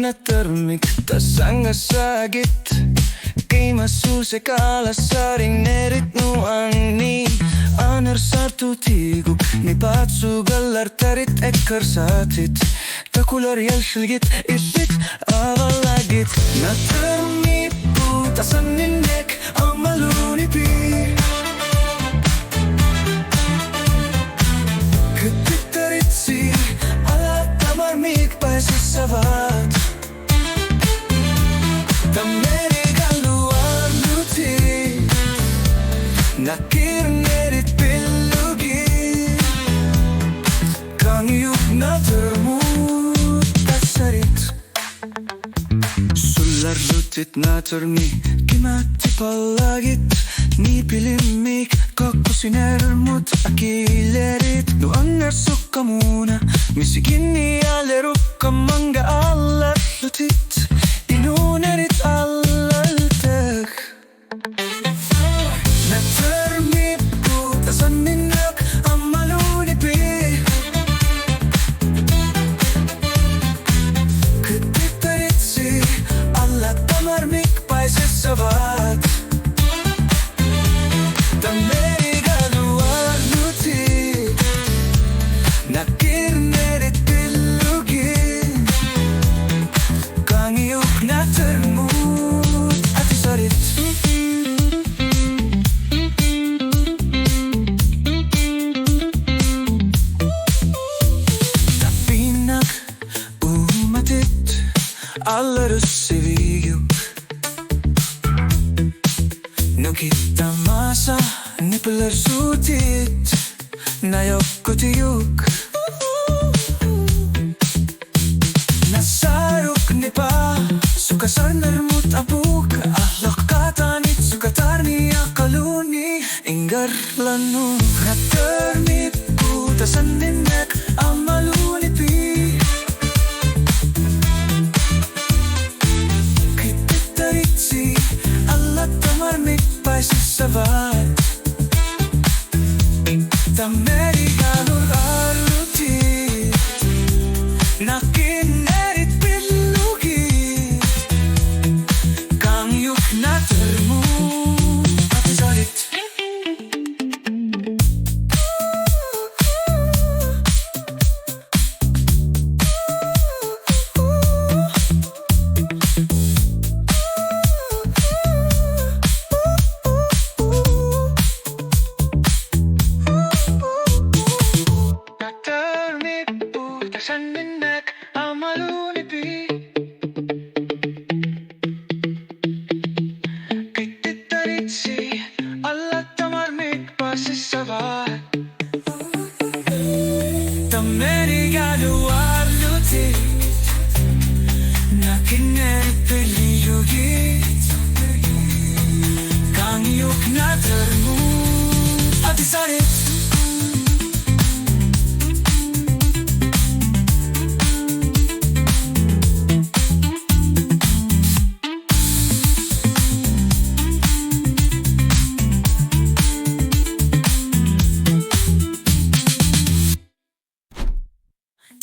Natermik tasanggasagit kay masusekalasaring nerit no ang ni anar satu tiguk ni patsugal artarit ekarsatit takular yalshilgit isbit avalagit Natermik putasan ninek ang malunipi Kıtitaritsi ala tamarmik paisisavat Nakirnerit pillugi Kang yuk natermut tasarit Sular lutit natermi Kimati palagit Ni pilimik kakkusinermut akilerit No angar sukkamuna Misikini alerukka manga allat lutit Inunerit allaltek Natermik putasan ninek ang malunipi Kıtitaritsi alla tamarmik paisisavat Tameriga luar lutit Nakirnerit pillugi Kang iyuk natermut atisarit Allarus seviyuk No kita masa nipiler sutit Nayok kutiyuk Nassaaruk nipa Sukasar narmut apuk Ahlak katanit sukatarni akaluni Ingar lanu Natermik putasan ninek ang malunipi Tamarmik paisisavat Tameriga luar lutit Nakinerit pillugi Kang yuk natermut atisarit Putasan ninek ang malunipi Kıtitaritsi alla tamarmik paisisavat Tameriga luar lutit Nakinerit pillugi Kang iyuk natermut atisarit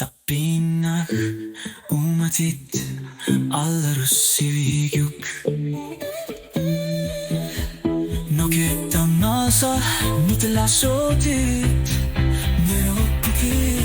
Tapinak umatit allarus seviyuk No kita masa nitla sotit Nerok puki